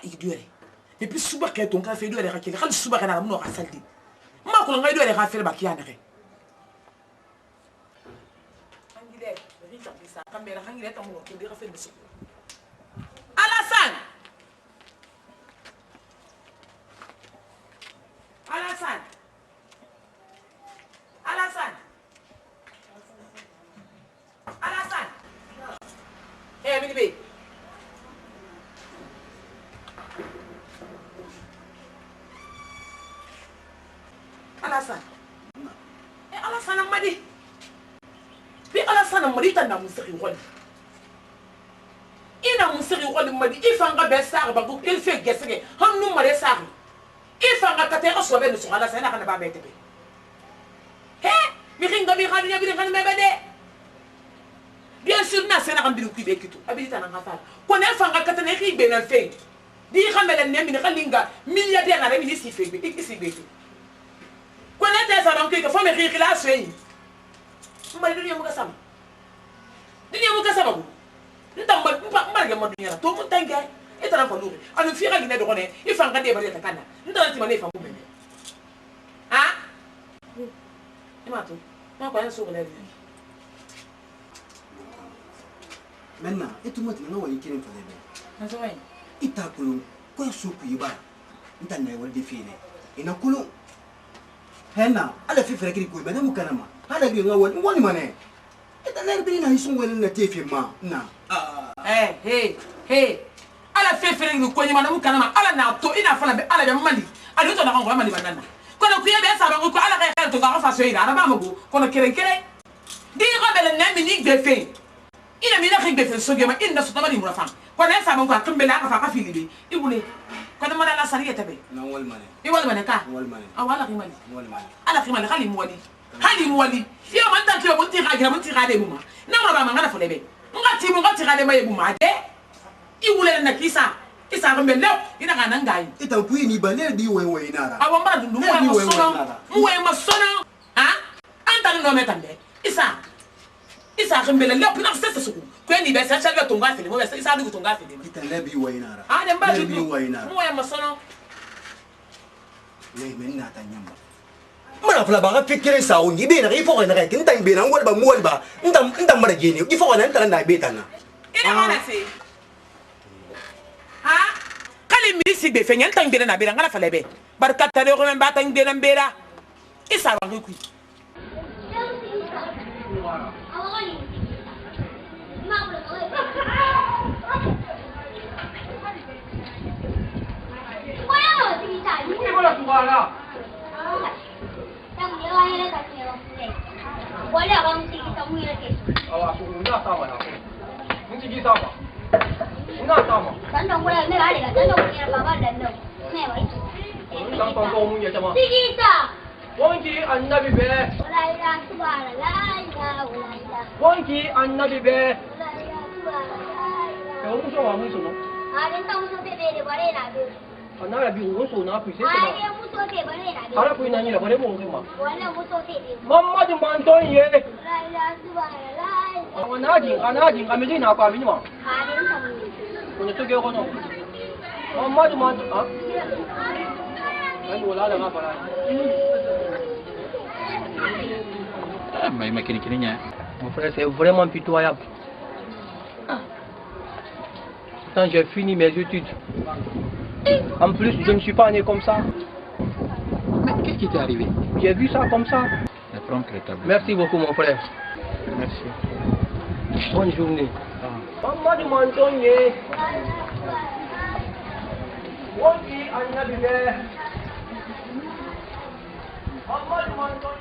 igdure depuis suba ke ton ka fe do re khali suba kana mo ka saldi ma ko ngai do re ka fe ba kiya ne angile ri ta bisa kamera hangile ta mo ko di ka fe musu Alassane Alassane Alassane Alassane eh mini be Alassane Alassane Madi bi Alassane Madi ta na musiri woni ina musiri woni Madi ifanga be sa ba ko il fait gesege hannu mare sa ifanga ka te aso be no so Alassane na kana ba be tebe he mi ringa bi khani bi khani me bade bien sûr na sena kan bi ku be kitu abita na ngata ko ne fanga ka te ne ki be na fe di khamele ne mi ne khalinga milliardaire na remi si fe be isi be ko ne te sa donc que faut me rire là c'est mari dunia muka sama bu nta ga mo dunia to mun tanga e tara ko lure anu fi ga ne do ko ne e fanga de bari ta kana nta ti mane fa mu mene ha ma ko en so le maintenant et tout le monde non yi kirin fa le na so wai ita kulu ko su ku yi ba nta na wal define ina kulu henna ala fi fere kiri ko be na mu kana ma hala bi nga woni mane ita ler bi na hisun wala na tefi ma na hey ala fe fere ni ko nyima na mu kana ma ala na to ina fala be ala be mali ala to na ko mali banana ko na ku ye be sa ba ko ala ka to ga fa so ira na ba mo ko na kere di ko be le na mi ni be fe ina mi na khig be fe so ge ma inna so tamani mu rafa ko na sa ba ko kambe la ka fa ka fili be ibule ko na mala la sariya tabe na wal mane ka wal mane awala khimali ala khimali khali mu wali yo man tan ko mun ti ga de mu ma na ma ba ngana fo lebe ngati ga de ma yebu ma de I wule na kisa ko mbele ina kana ngai ita ku ni ba le di we nara awo mbara dundu mu we masono ha anta no metande isa ko mbele le pina sese suku ko ni be sa chalbe tonga fili mo be isa du tonga fili ita le bi we nara de mba le bi we nara mu we masono le men na ta nyamba mana fula ba ka fikire sa o ni be na ifo na ka kinta be na ngol ba mo ba nda mara gene ifo na nta na be tana ina mana se ha kali mi si be fe nyanta ngbe na be ngala fale be barkata re ko men ba ta ngbe na mbera isa ba ku Anara bi uso na ku sai ba. Ara ku ina ni la bare mo ngema. Mamma di manton ye. Anadi amiji na kwa binima. Ko to ge kono. Mamma di manton ha. Ai wala la ngapa la. Mais kini-kininya. Mon frère, c'est vraiment pitoyable. Quand j'ai fini mes études, en plus, je ne suis pas né comme ça. Mais qu'est-ce qui t'est arrivé? J'ai vu ça comme ça. Merci beaucoup, mon frère. Merci. Bonne journée. Maman de Mantonye. Maman de Mantonye.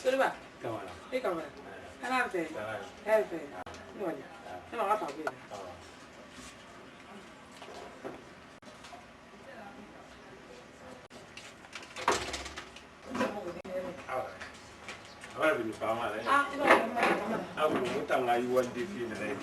Serba. Kamera. Kanarte. Helpe. No. No va pa bien. Ahora viene para mal, no tan ahí igual de fin de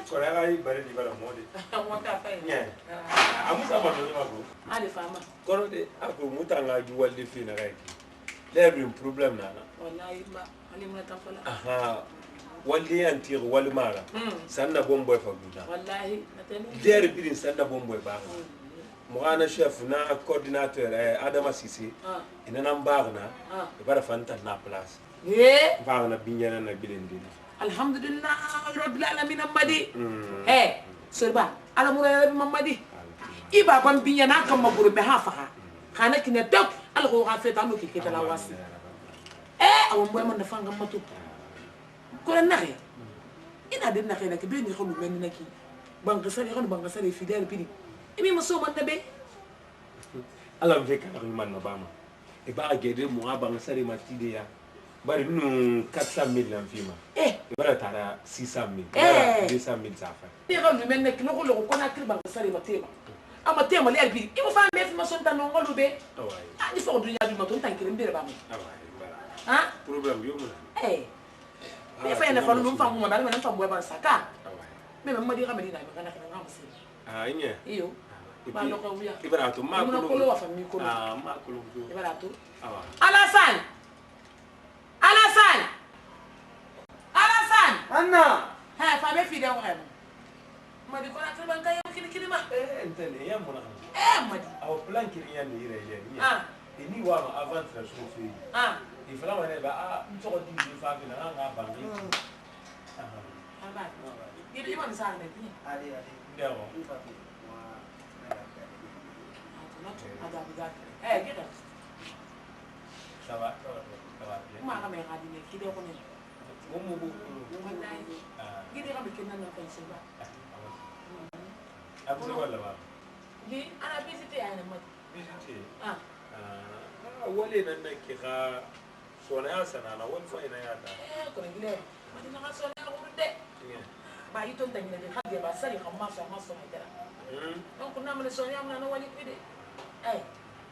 Korea ahí bare di bara mode. Amu sama no ma ko. Ali fama. Kono de ako mutanga igual de fin na kai. There is problem na. Wallahi ma ali mun ta fala. Aha. Walli antir wal mara. Sanna bomboy fa guda. Wallahi natani. There is sanna bomboy ba. Moana chef na coordinateur Adama Sisi. Ina nan bagna. Bara fanta na place. Bagna binyana na bilendi. Alhamdulillah rabbil alamin amadi. Serba ala mura mamadi. Iba ban binyana kam maburu be hafa. Kana kine tok ala ko ha feta no kike la wasi. Awon boy man da fanga matu. Ko na re. Ina de na khina ke be ni kholu men naki. Banga sare fidèle pidi. Ibi maso man nabe. Ala mveka na man na bama. E ba gede mo abanga sare matide ya. Bari nu 400,000 na mfima. E bara tara 600,000. 200,000 safa. Ni kholu men naki no kholu ko na kirba sare matema. Ama tema le albi. Ibo fa me fi maso tan no ngolu be. Ni fo dunya bi maton tan kirim be ba mo. Problem yo mo. Ni fa na fa no mfa mo ba na fa mo ba saka. Me ma di ramedi na ba na kana ngam si. Inye. Iyo. Malo ko wiya. Ibarato ma ko lo wa fami ko. Ma ko lo. Ibarato. Awa. Alasan. Anna. Ha fa be fi de wa hem. Ma di ko na tan banka yam kini ma. Entene ya mo na. Ma di. Aw plan kiri ya ni ire ya ni. Ni wa ma avant la so fi. Il fallait on ba on to di fa fi na nga ba ni. Aba. Ibi ma misal ne ni. Ali. Ndio. Gita. Ça va bien. Ma ka me ga di ne ki de ko ne. Mo Wallahi. Gidi ka me kin na ko se ba. Abu wala ba. Di ana visite ya na ma. Visite. Wale nan nan ki ga sona ya sana na wani fa ina ya ta. Ko ne gile. Ma di na ka sona ko de. Ba yi ton tan ne ha de ba sari kan ma so ma dara. Donc na me sona ya na wali pide.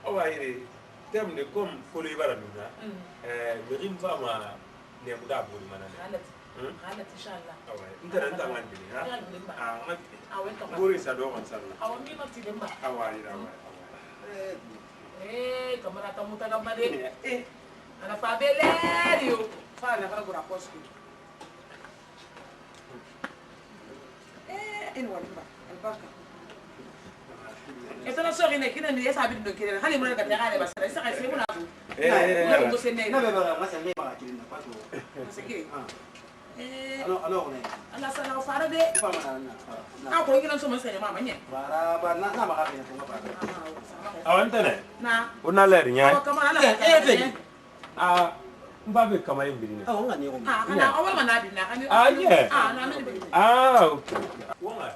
Awa ire tem de comme ko li bara nuna. Birim fa ma ne mu da boli mana ne. Halat inshallah. Awa intara nta ngandi ha. Ngati. Awen to. Bori sa do man sanna. Awen mi ma ti dem ba. Awa ira awa. Kamera tamu ta gamba de. Ana fa belerio. Fa na ka gura poski. En wala ba. Albarka. Ito na sorry na kina ni sabi ndo kire. Hali mo na ka tira ba sa ka fi mo na bu. Na mo se ne. Na be ba masa le ba kiri na pato. Sige. Alo ne. Ala sana fara de. Fa ma na. Ko ngi nan so mo se mama nye. Bara ba na ba ka ko ba. Awan tane. Na. Una ler nya. Ko kama ala. Fe. Mbabe kama yimbiri ne. Nga ni ko. Ana awal mana bi na kan. Yeah. Na me bi. Okay. Wonga.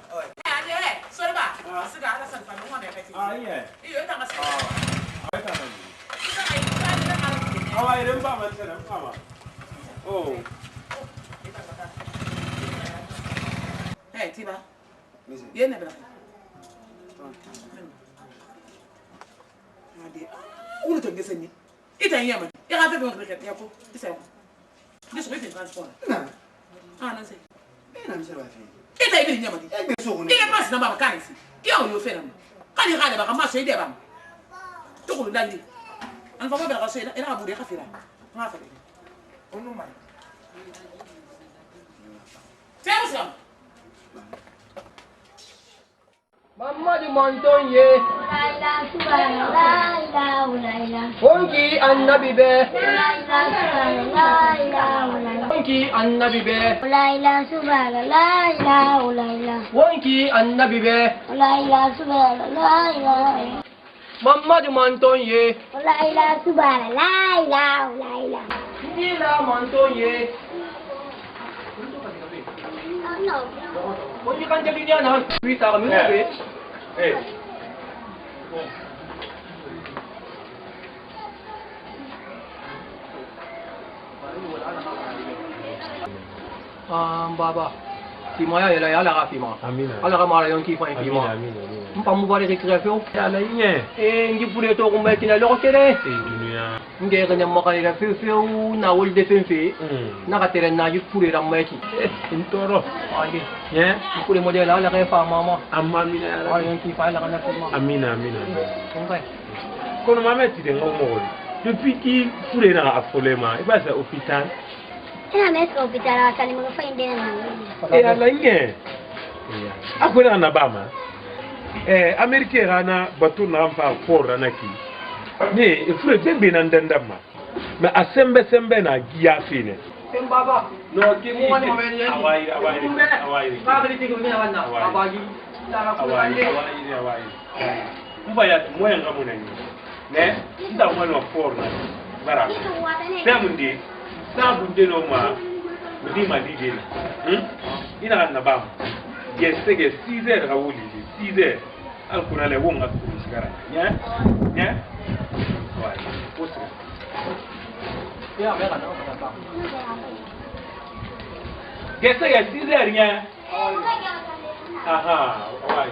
Sorba. Siga ala san fa mo ma be kati. Yeah. Iyo ta ngasa. Ai ta mani. Siga ai ta ni na ala. Awa ire mba man tane mama. Oh. Hey, tiba. Ye ne bra. Ade. Ulu to ngese ni. Ita nyama. Ya ka fe be ngeke ya ko. Isa ko. Ndiso be transport. Na. Na se. Na mi se ba fi. Ita ibi nyama di. Be so ko ne. Ile pass na baba kan si. Ya o yo fe na. Kan ni ka le ba ka ma so ide ba. To ko ndandi. An fa ba ka so ina abu de ka fira. Ma fa. Onu ma. Tell Muhammadu Montonye. Honki annabi be. Honki annabi be. Honki annabi be. Muhammadu Montonye. Ila Montonye. Kung hindi ka dyan yan, ha? Wita kami na, eh. Baba. Fima ya yala yala ka fima. Amina. Ala ka mara yung kifa yung fima. Amina. Mpamubari recreation. Yala inye. Hindi pure to kung may kinaloko kere. Dunia. Hindi kanya makanila fiu na wul de fenfe. Nakatira na yut pure ram mai ki. Intoro. Agi. Yeah. Pure model ala kay fa mama. Amina yala. Ala yung kifa ala kana fima. Amina. Okay. Kono mama ti de ngomol. Depuis ki pure na afolema. Iba sa hôpital. Ina meska hospitala kali mga fa hindi na. Ala inye. Akwela na bama. Amerike rana batu na mfa for rana ki. Ne ifure bembe na ndandama. Ma asembe na giya fine. Baba. No kimi. Awai. Ka kali tigo ni awan na. Babagi. Awai. Mbaya moya ngamu na ni. Ne? Nda mwana for na. Bara. Namundi. Na bunde no ma. Mudi ma dige na. Ina na bam. Gesege 6h rawuli 6h. Alkuna le wonga kusigara. Nya? Wai. Osi. Ya, mera na ba. Gesege 6h nya. Aha, wai.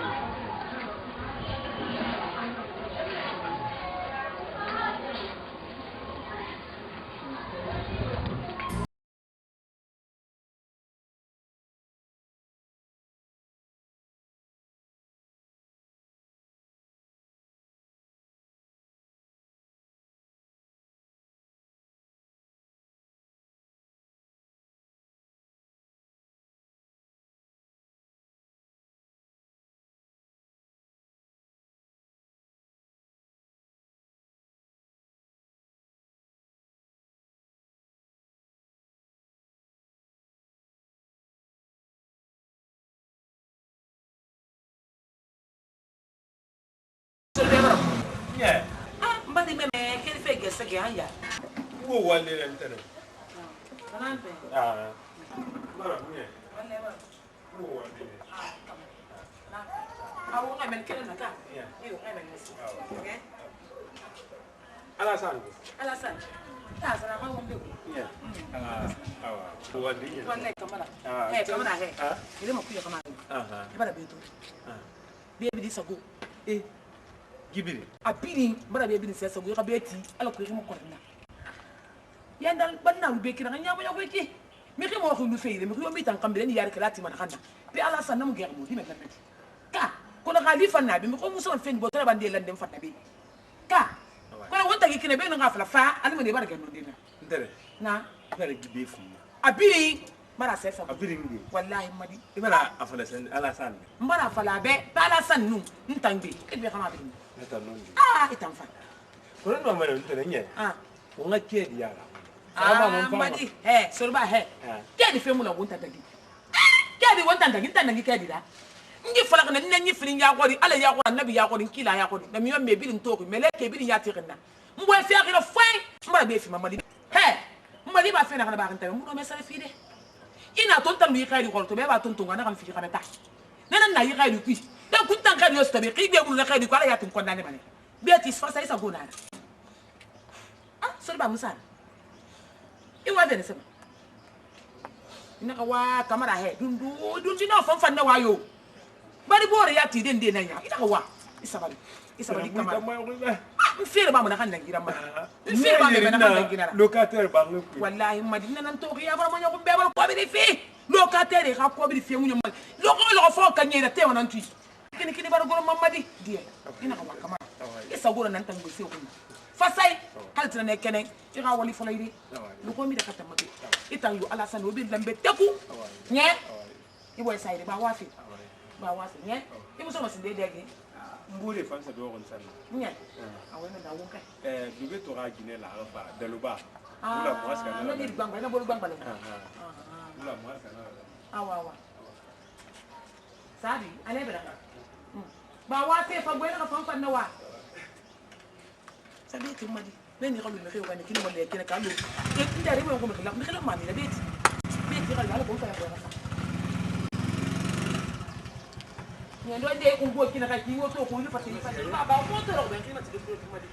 Yeah. Mbadi meme kele fe gese ge anya. Wo wale lentene. Kanampe. Mara mie. Wale wa. Wo wale. Awu ngamen kele na ka. Yeah. Iyo ngamen nesi. Okay. Alasan. Ta sara ma wonde. Yeah. Awa. Wo wale. Wale kamera. Kamera he. Ile mo kuya kamera. Ibara beto. Baby di sago. Gibiri. Apiri bara baby di sago ka beti ala ko mo korna. Yandal banna be kira nya mo yaki. Mi ximo waxu lu feyle mi ko mi tan kambe ni yar kelati man xanda. Bi ala san nam geer mo di met na ka ko na khali fanna bi mi ko muso fen bo tara bande lan dem fatna bi ka ko na wonta gi kine be no ngafla fa alma ne barga no dina Ndere. na Ibara gibe fu. abiri mara sefa Abiri ngi. wallahi madi Ibara afala sen alasan. mbara fala be bala san nu ntangbe ke be xama be Nata non. itam fa Ko ndo ma ntene nye. Wonga kedi yala. madi sorba ke di femu la wonta tagi ke di wonta tagi tangi ke di da ngi fala kana nni fili ya gori ala ya gori nabi ya gori kila ya gori na mi me bi nto ko mele ke bi ya tirina mbo fi akira fai mbara be fi mamadi mbali ba fe na kana ba kan tabe mbo me sare fi de ina ton tan yi khayri ko to be ba ton tunga na kan fi kana ta nana na yi khayri ku dan kun tan khayri yosta be ki be bu na khayri ko ala ya tin ko ndane bane be ti fa sai sa gona sorba musa iwa de ne sama ina ka wa kamera dundu no fanfan na wayo bari bore ya ti den de na ya ina ka wa isabali kamera mfire ba mo na kan dangira ma mfire ba me na kan dangira Locataire ba ngi. wallahi madina nan to ya ba mo nyako be ba ko bi fi locataire ka ko bi fi mu nyama lo fo kan nyira te wonan tu kini bar goro mamadi die ina ka wa kamera isa goro nan tan go se ko fasai haltina ne kene ira wali folayri lu ko mi de kata mabe itan yu ala san obi lambe teku nye ibo sai ba wafi nye ibo so masinde dege Mbure fansa do on san. nye awena da wonka Dube to ga gine la fa daluba. Ula mwaska na. na ni gbangba na bolu gbangba le Ula mwaska na. awa sabi ale bera ba wafi fa boyna ka fanfa na wa sabi ti madi beni xalu me xew kan kini mo le kene ka lu ndari mo ko me xala mani la beti Ndo ande ko go kina ka ki woto ko ni fati ba moto ro ben kina tigi ko madi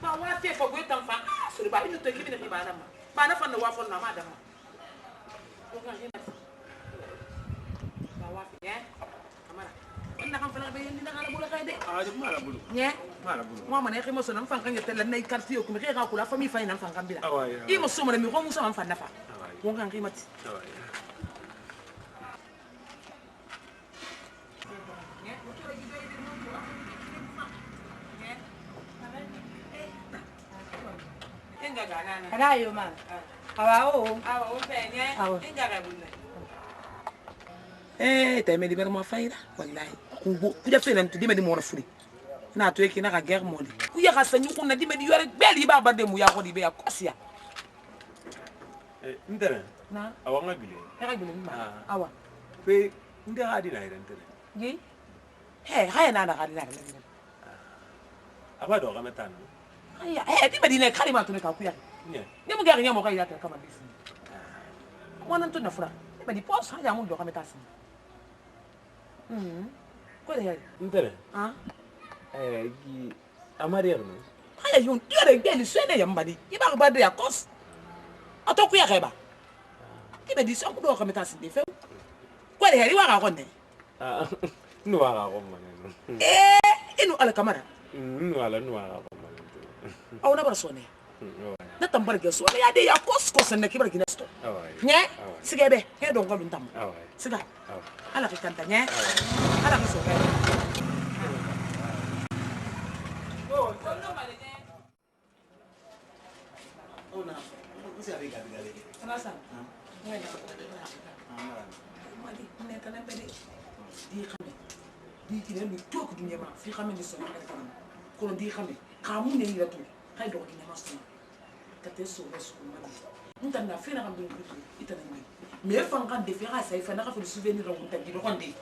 ba wa fe fo go tan fa so ba ni to ki ni ba na ma ba na fa na wa fo na ma da ma ko ga ni ba wa fi kamara inna kan fa na be ni na bula kay de mala bulu nye mala bulu mo ma ne ximo so na fa kan yetel na quartier ko mi xe ga ko la famille fay na fa kan bila awai i mo so mo mi ko mo so man fa na fa ko kan rimati awai Rayo ma. Awao. Awa penye. Awa. Inga bunne. Te me libere ma faira wallahi. Kugo kuja fena mtu dime di mo rafuri. Na to yake na ka guerre moli. Ku ya ka sanyu kunna dime di yore beli ba ba de mu ya ko di be ya kosia. Ndere Na. awa ngabile Ka gele ma. Awa. pe ndere hadi na ire ndere Gi. Haya na ka dina. aba do ga metana Haya, dime di ne kalima to ne ka ku ya. nye Ni mu gari nyamo ka ila ka ma bisi. Wana to na fura. Dime di pos haya mu do ka metasi. Ko de ndere ah gi amari no haya yon yore beli swene ya mbadi iba ba de ya kos atoku ya keba ibe di so do ka metasi de fe ko de heri wa ka konde no aga go maneno inu ala kamera no ala no aga go maneno au na bar sone na tambar ge so ya de ya kos ne kibar gina sto awai nye sigebe he do ngolun tam awai siga awai ala ka kanta nye ala ka so be Ona, usi abi gabi gabi. Alasan. Wala. Mali ne kana pede. Di xamé. Di ki ne lu tok du ñema fi xamé ni so na ka kanam. Ko di xamé. Xamu ne la tu. Hay do ki ñema so. Ka te so resu mali. Nta na fi na xam du ko ita na ngi. Mais fa ngan de fi ha sai fa na ka fi souvenir ro nta di do konde.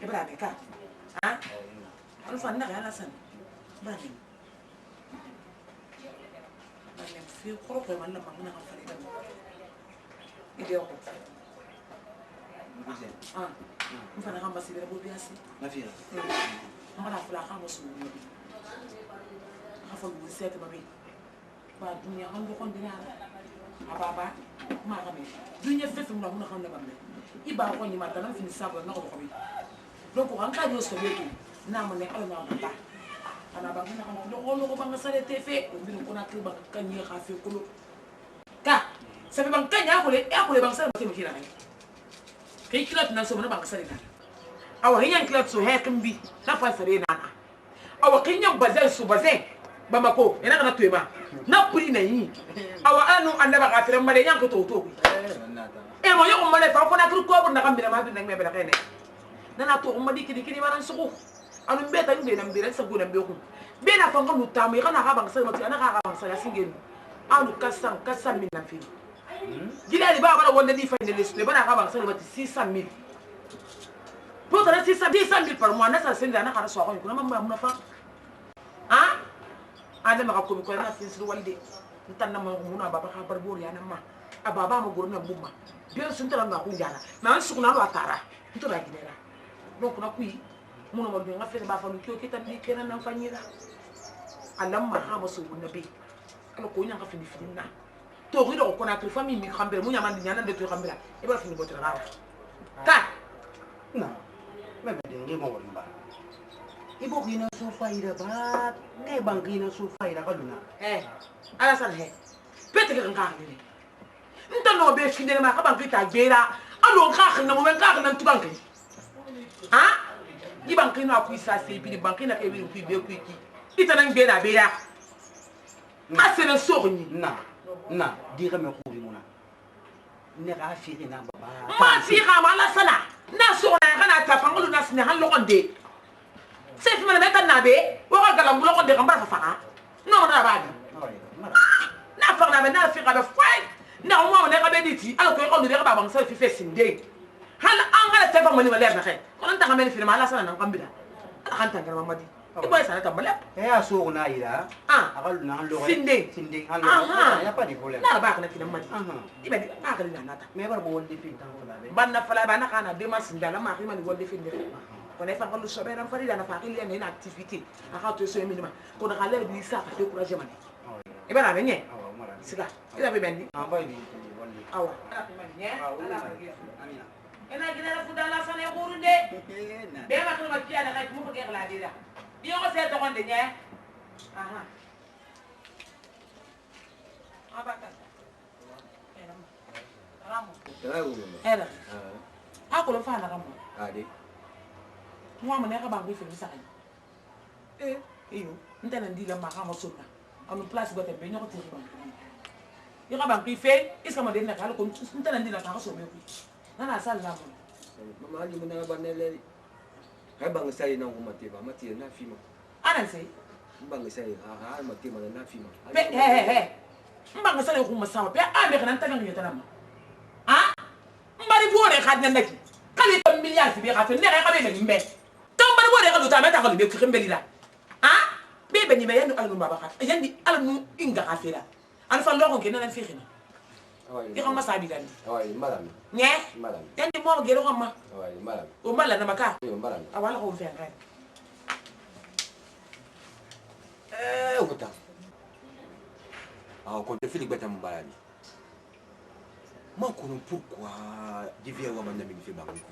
E bra be ka. Ha? Al fa na ala san. Bra ni. في خروج ما لما كنا غنفريدا يديروا Mbuze. مفانا غنبا سيدي بو بياسي Ma fille. ما لا فلا خامس نبي خافوا الوسات ما بي با الدنيا غندو كون دنيا بابا ما غامي دنيا فيف من هنا خمنا بامي يبا كون ما تنام في السابع نقول خبي دونك وان كان يوسف بيكي نعم ني على نعم با ana bangina kan lo ko banga sare tefe mbinu kona ke banga kanye khafi kulo ka sabe bang kanya ko le bang sare mate mukira ni kai kilat na so na bang sare na awa hinyan kilat so he kambi na fa sare na awa kinyan bazal su bazai bamako ina kana tuema na puri na yi awa anu andaba ka fere mare yan ko to e mo yo mo le fa ko na kru ko na kambira ma bi na me bela kene na to mo dikidi kidi maran suku anu mbeta ngi na mbira sa guna mbeku bena fa ngam lutamu kana ka bang sare mate ana ka bang sare singen anu kasan min na fi gila li baba wonde di fa ne le bana ka bang sare mate 600,000 pour 600,000 par mois na sa senda na ka so ko kuna mamba muna fa ha ada maka ko na fi sir walde ntan na mo muna baba ka bar bor ya na ma ababa mo goro na bumma bien sun tara na ku jara na su kuna ro atara nto da gidera donc na kui muno mo nga fere ba fa lu kyo kitan di kenan nan fanyira alamma ha mo so nabi ala ko nyanga fi na to rido ko na to famille mi khambe mu nyama nyana de to khambela e ba fi ni botra rawa ka Na. Me de ngi mo wala ba. Ibo kina so faida ba. Ne bang kina so faida ka luna. ala san he pete ke nga ni nta no be fi de ma ka ban kita gbera alo nga na mo men ka na tubanke ha di banki na ku isa se bi di banki na ke bi ku be ku ki itana ngbe na be ya asene sorni Na, di ka me ko ri mona. Ne ka fi na baba. ma si ka ma la sala na so na kana ta fangulu na sine han lokonde se fi mana meta na be wo ka galam lokonde kan ba fa fa no na ba di na fa na be na fi ka be fai na mo ne ka be diti ala ko ko de ka ba bang sa fi fe sinde hal an gala te fa mani wala na khay ko nan ta ka men fi ma la sala na kan bida kan ta ngara mamadi Ibo ça ta malap. Ya so na ira. Akal na lo. Sinding. Sinding. Halo. Ya pa di boleh. Na ba kana kina mati. Iba di ba kana nata. Me bar bo wolde fin tan wala be. Banna fala bana kana de mas ndala ma khima ni wolde fin de. Kona fa ko so be ran fari dana fa kili ne activité. Aka to so minima. Ko na kale bi sa ka décourager man. Iba na benye. Siga. Ila be bendi. Ba di wolde. Awa. Ala be bendi. Amina. Ena gina fudala sane khurunde. Be ma to ma kiya na mu ko ke khla dira. Iyo ko se to konde nye. Aha. Abaka. Era. Ako lo fa na kamo. Ade. Mwa mane ka bang bi fi sa. Iyo, ntana ndila ma kamo sonna. Anu place gote be nyoko tiri bang. Yo ka bang bi fe, iska mo den na kala ko ntana ndila ka so me ku. Nana sal na mo. Mama ali mo na ba nele. Hay bang sai na umati ba mati na fima. Ana sai. Bang sai ha mati ma na fima. He. Mbang sai ko masawa pe a me kana ntana ngiyata na ma. Mbari bore khadna naki. Kali to milliard fi be khafe ne ka be be mbe. To mbari bore ka luta meta ko be khimbe lila. Be be ni be yandu alnu baba khat. Yandi alnu inga khafira. An fa lo ko ke nan fi khina. Awai. Ko ma sabi gandi. Awai malam. Nye? Malam. Yandi mo gelo ko ma. Awai malam. O mala na maka. Yo malam. Awala ko fi ngai. Uta. Quand tu fais les bêtes à mon balade. Moi, pourquoi Divier ou Amanda me fait barrer.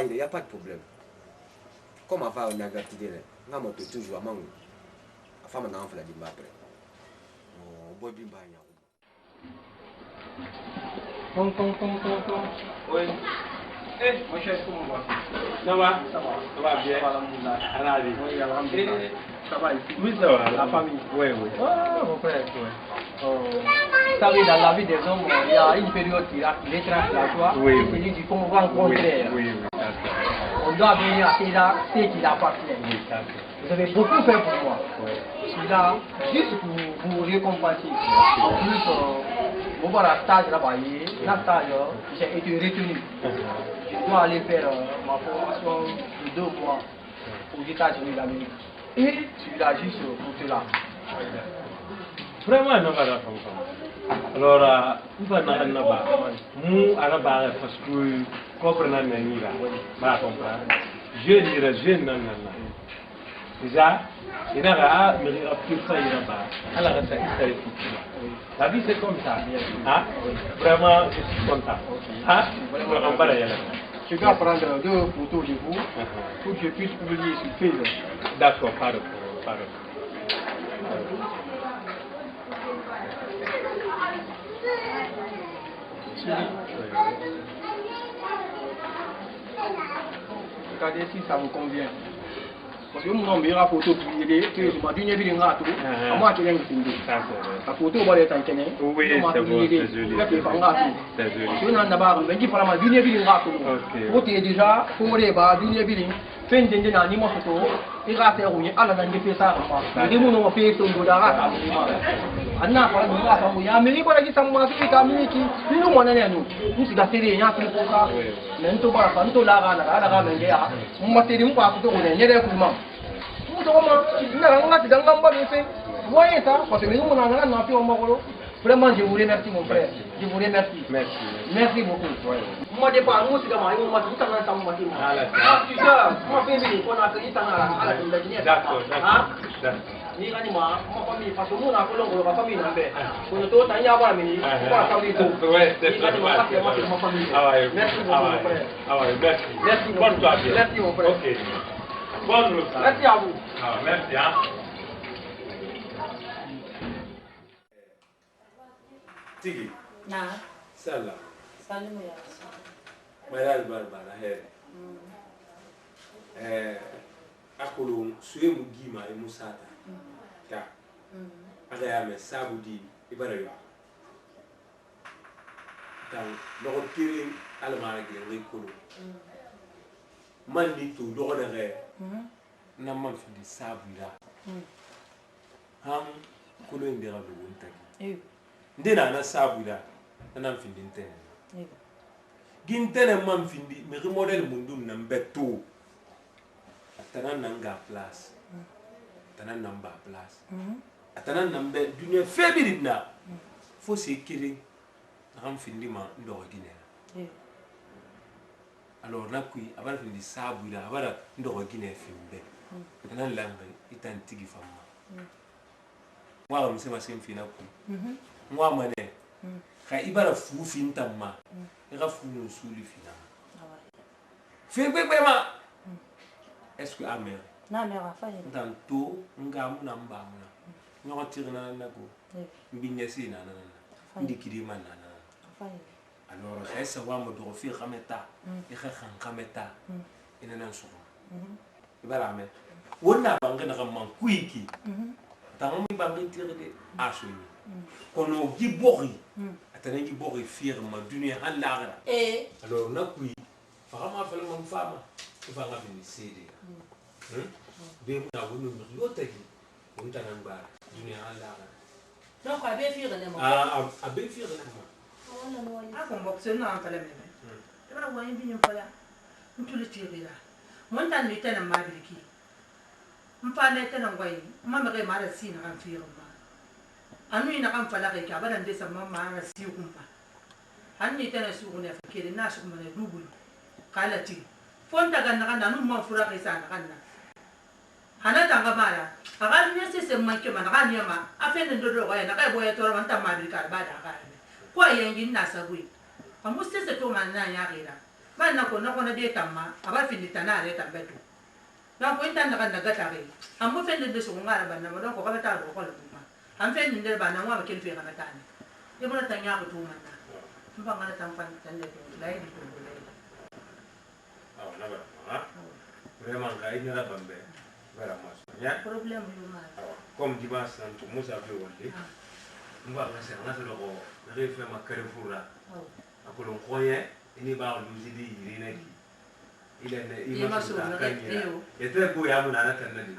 Il n'y a pas de problème. Comme ma femme n'a pas d'idée, on a toujours à manger. La femme n'a pas fait la dîme après. On boit bien. Oui. Mon cher, comment va? Ça va? Ça va. Ça va bien? Alhamdulillah. Ravi. Oui, alhamdulillah. Ça va ici? Oui, ça va. La famille? Oui. Ah, mon frère. Vous savez, dans la vie des hommes, il y a une période qui est translatoire. Oui. C'est dit qu'on va rencontrer. Oui. On doit venir à ce qui appartient. Oui, vous avez beaucoup fait pour moi. Oui. Je suis là juste pour vous récompenser. En plus, on va à la stage là-bas. La stage, j'ai été retenu. Je dois aller faire ma formation de 2 mois aux États-Unis d'Amérique. Et je suis là juste pour cela. Vraiment, non, pas alors, on va pas nous arabe parce que comprendre n'est pas comprendre. Je dirais jeune non. Déjà, il y a mais il y a plus ça il y a pas. Alors ça il la vie c'est comme ça. Hein? Vraiment, je suis content. Hein? On va aller là. Je dois prendre 2 photos de vous pour que je puisse publier sur Facebook. D'accord, pardon. Regardez si ça vous convient. Parce que mon meilleur photo publiée, que je m'ai dit, je moi qui l'ai filmé. La photo va être en Kenya. Oui, c'est bon, c'est joli. C'est joli. Je n'en ai pas, mais je parle de la vie. Pour te déjà, pour les bas, d'une vie. Fin de l'année, moi, photo, et rater où il y a la langue de ça. Les gens ont fait son godara. Anna, par exemple, il y a un million de gens qui ont été nous, on est nous. Nous, c'est la série, il y a un peu de ça. Mais nous, on va faire tout là, on va faire un peu de voyez ça, parce que nous, on a un peu vraiment, je vous remercie, mon frère. Je vous remercie. Merci beaucoup. Moi, je parle, moi, c'est comme moi, tout en ensemble. Ah, tu sais, moi, je fais qu'on a créé à la d'accord. Ni quand moi, ma famille, parce que nous, on a fait la famille, on a fait. On a tout un yawa, mais on a famille tout. Ouais, c'est ma famille. Merci beaucoup, mon frère. Merci. Bonne soirée. Merci, mon frère. Ok. Bonne route. Merci à vous. Merci, hein. Tigi. Na. Sala. Salimu ya. Malal barbara here. Akulu suemu gima e musata. Ta. Aga ya me sabudi ibara yo. Dan logo kiri almara ge ngikulu. Mandi tu logo da ge. Na man fi di sabula. Ham kulo indira do wontaki. Ndina na sabula na mfindi ntene. Gintene man findi mi model mundum na mbeto. tanan nanga place tanan namba place atanan nambe dunia febirina fo se kiri ram findi ma ndo gine alors na kui abara findi sabu la abara ndo gine fimbe tanan langa itan tigi famma wa msema semfina ku moi mané ka ibara fu fintamma ira fu no suli fina fe ma est-ce que amer na mera fa ni tanto ngamu na mbamu na nyoko tirna na ko mbinya sina na ndikiri manana fa ni alors essa wa mo do fi khameta e khan khameta ina nan so ibara me wonna banga na man kuiki tango mi banga tirde asuni kono gibori atana gibori firma dunia halagra alors na kui fama fele mon fama fanga bini sede be mu na wonu mi lotagi on tanan ba dunia halagra donc a be fire ne mo a be fire na mo wala no wali ko mbok sen na fele me dara wani bi ñu fala ntuli tibira mon tan mi tan ma biliki mpane tan ngwai mama ke mara sina kan fire ma anu ina kan fala ke ka baran de sama ma na si kumpa hanni tan su ne fakire na su mane dubul kala ti fonta ganna kan anu ma fura ke sana kanna hana tanga mara agal ni se manke man kan yama afene ndodo ga na kai boye toro man ta ma bilika ba da ga ko yengi na sabui amu se to man na ya gira ba na ko na de tamma aba fini tanare tambeto na ko intan na kan daga tare amu fende de so ngara ba na mo ko ka ta ro ko lo ma am fende de ba na wa ke fe kana tani e mo ta nya ko tu man na mba ngara tam pan tan de lai di ko lai na ba ha vraiment ga ina la bambe vera mas ya problème yu ma comme dimanche santo musa be wonde mba na se na lo ko refe ma carrefour akolo khoye ini ba lu zidi irina ki il est et très beau ya mona na tanadi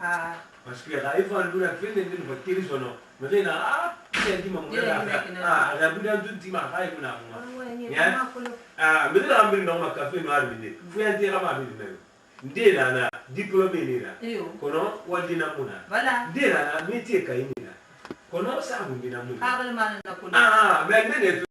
parce que la ifa lu na fende ni ba kiri sono mais na c'est di mamu la la bu dan tunti ma hay mona mu ya mais la ambi no ma café no arbi fu ya tira ma bi me ndena na diplômé ni la kono wadina muna ndena na métier kay ni la kono sa bu bina muna mais